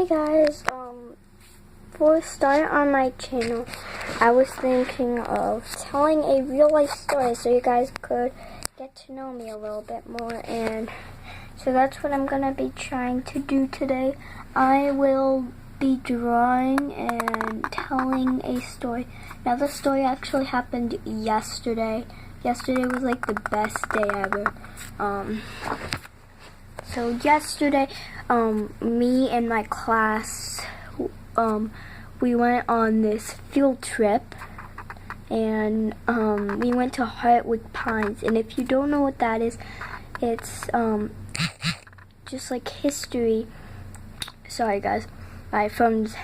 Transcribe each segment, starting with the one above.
Hey guys, for a start on my channel, I was thinking of telling a real life story so you guys could get to know me a little bit more, and so that's what I'm gonna be trying to do today. I will be drawing and telling a story. Now the story actually happened yesterday. Yesterday was like the best day ever. So yesterday, me and my class, we went on this field trip, and we went to Heartwood Pines. And if you don't know what that is, it's just like history. Sorry guys, my phone's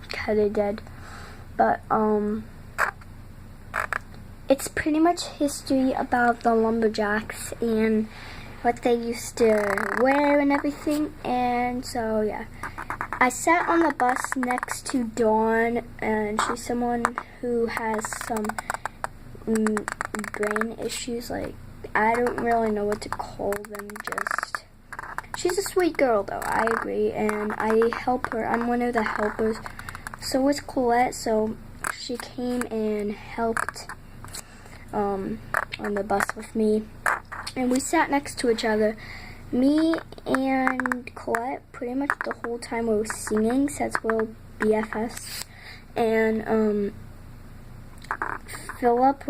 kinda dead, but it's pretty much history about the lumberjacks and what they used to wear and everything. And so yeah, I sat on the bus next to Dawn, and she's someone who has some brain issues. Like, I don't really know what to call them. Just, she's a sweet girl though, I agree, and I help her. I'm one of the helpers. So was Colette, so she came and helped on the bus with me. And we sat next to each other. Me and Colette, pretty much the whole time we were singing, since we're BFFs. And Philip,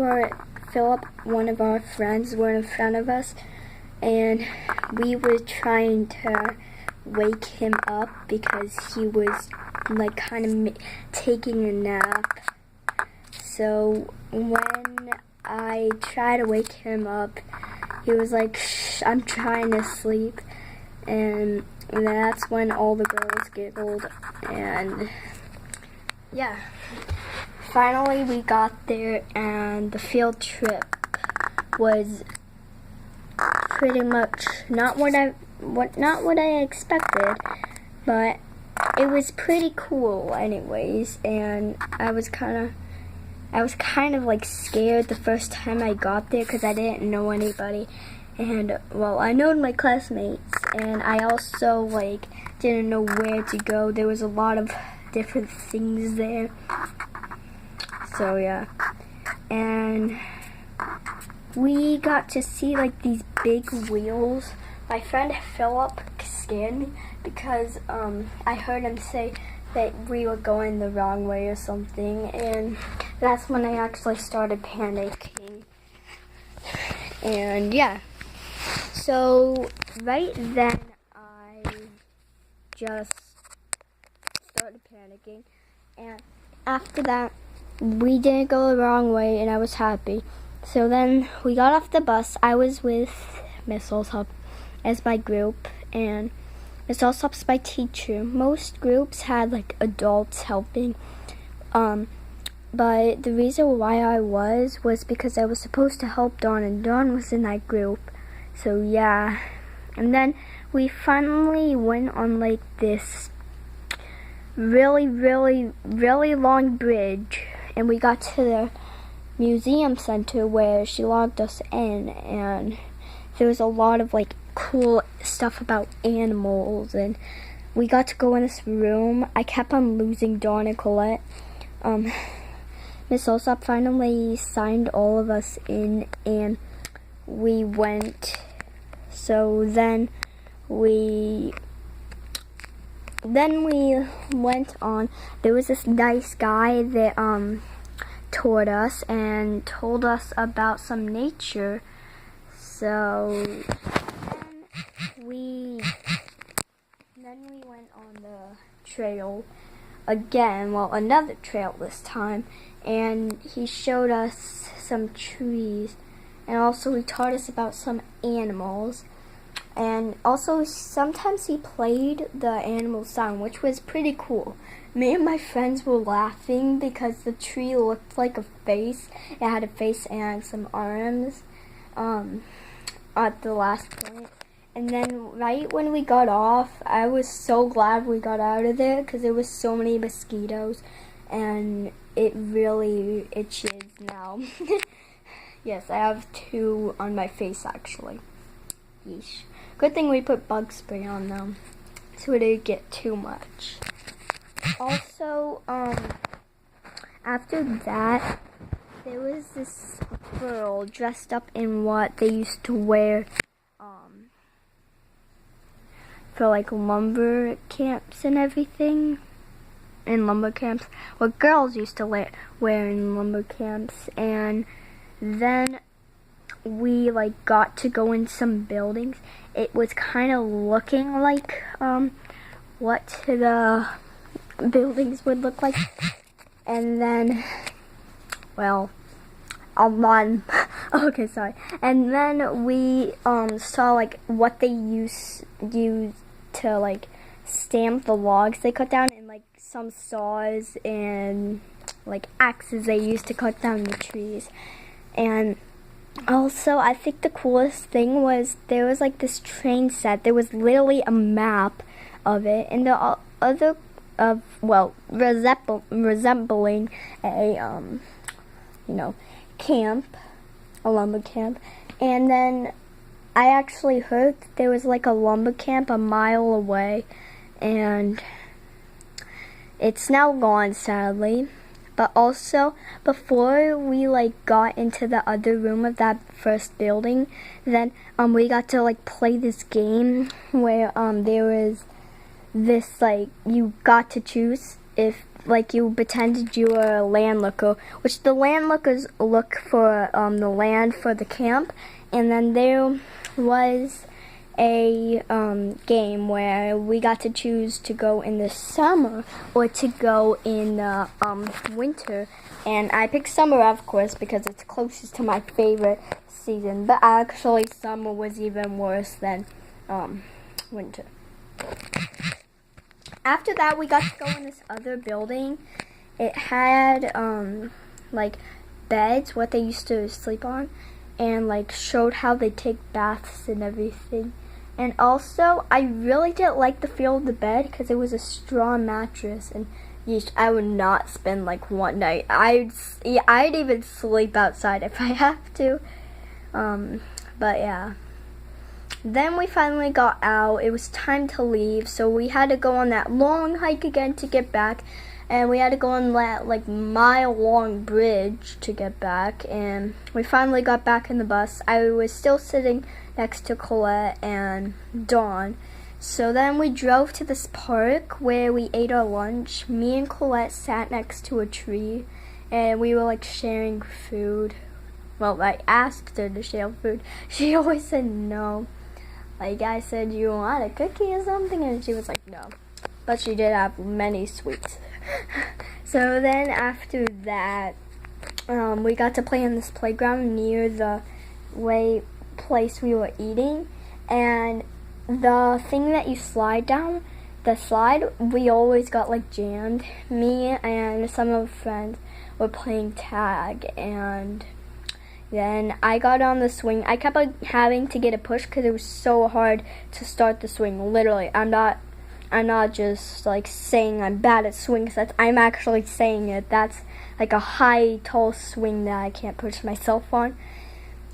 one of our friends, were in front of us, and we were trying to wake him up because he was like kind of taking a nap. So when I tried to wake him up, he was like, "Shh, I'm trying to sleep." And that's when all the girls giggled. And yeah, finally we got there, and the field trip was pretty much not what I expected, but it was pretty cool anyways. And I was kind of like scared the first time I got there because I didn't know anybody. And well, I know my classmates, and I also like didn't know where to go. There was a lot of different things there. So yeah, and we got to see like these big wheels. My friend Philip scared me because I heard him say that we were going the wrong way or something, and that's when I actually started panicking. And yeah, so right then I just started panicking, and after that we didn't go the wrong way, and I was happy. So then we got off the bus. I was with Miss Olsop as my group, and Miss Olsop's my teacher. Most groups had like adults helping, but the reason why I was because I was supposed to help Dawn, and Dawn was in that group. So yeah, and then we finally went on like this really long bridge, and we got to the museum center where she logged us in, and there was a lot of like cool stuff about animals, and we got to go in this room. I kept on losing Dawn and Colette. Miss Olsop finally signed all of us in, and we went. So then we went on. There was this nice guy that toured us and told us about some nature. So then we went on the trail again, well, another trail this time, and he showed us some trees, and also he taught us about some animals, and also sometimes he played the animal song, which was pretty cool. Me and my friends were laughing because the tree looked like a face. It had a face and some arms at the last point. And then right when we got off, I was so glad we got out of there because there was so many mosquitoes, and it really itches now. Yes, I have 2 on my face actually. Yeesh. Good thing we put bug spray on them so it didn't get too much. Also, after that, there was this girl dressed up in what they used to wear, for like lumber camps and everything. In lumber camps, what girls used to wear in lumber camps. And then we like got to go in some buildings. It was kind of looking like what the buildings would look like. And then, well, okay, sorry. And then we saw like what they used to like stamp the logs they cut down, and like some saws and like axes they used to cut down the trees. And also, I think the coolest thing was there was like this train set. There was literally a map of it, and the other resembling a camp, a lumber camp. And then I actually heard there was like a lumber camp a mile away, and it's now gone, sadly. But also, before we like got into the other room of that first building, then we got to like play this game where there was this like you got to choose if like you pretended you were a landlooker, which the landlookers look for the land for the camp. And then there was a game where we got to choose to go in the summer or to go in the winter. And I picked summer, of course, because it's closest to my favorite season. But actually, summer was even worse than winter. After that, we got to go in this other building. It had like beds, what they used to sleep on, and like showed how they take baths and everything. And also, I really didn't like the feel of the bed because it was a straw mattress, and I would not spend like one night. I'd even sleep outside if I have to. But yeah. Then we finally got out. It was time to leave, so we had to go on that long hike again to get back. And we had to go on that like mile-long bridge to get back. And we finally got back in the bus. I was still sitting next to Colette and Dawn. So then we drove to this park where we ate our lunch. Me and Colette sat next to a tree, and we were like sharing food. Well, I asked her to share food. She always said no. Like I said, you want a cookie or something? And she was like, no. But she did have many sweets. So then after that, we got to play in this playground near the place we were eating. And the thing that you slide down, the slide, we always got like jammed. Me and some of the friends were playing tag, and then I got on the swing. I kept like having to get a push because it was so hard to start the swing. Literally, I'm not just like saying I'm bad at swings. I'm actually saying it. That's like a high, tall swing that I can't push myself on.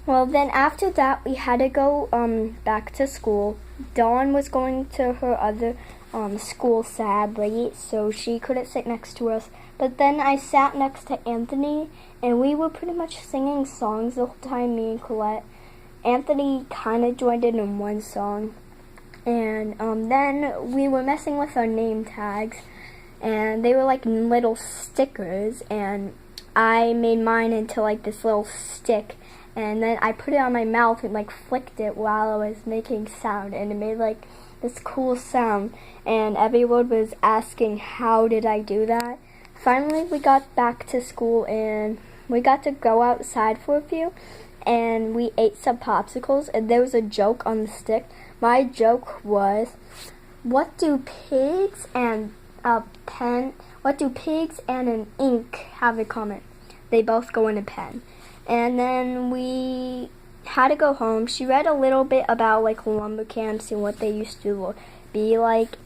Well, then after that, we had to go back to school. Dawn was going to her other school, sadly, so she couldn't sit next to us. But then I sat next to Anthony, and we were pretty much singing songs the whole time, me and Colette. Anthony kind of joined in one song. And then we were messing with our name tags, and they were like little stickers, and I made mine into like this little stick, and then I put it on my mouth and like flicked it while I was making sound, and it made like this cool sound, and everyone was asking how did I do that. Finally, we got back to school, and we got to go outside for a few, and we ate some popsicles, and there was a joke on the stick. My joke was, what do pigs and an ink have in common? They both go in a pen. And then we had to go home. She read a little bit about like lumber camps and what they used to be like,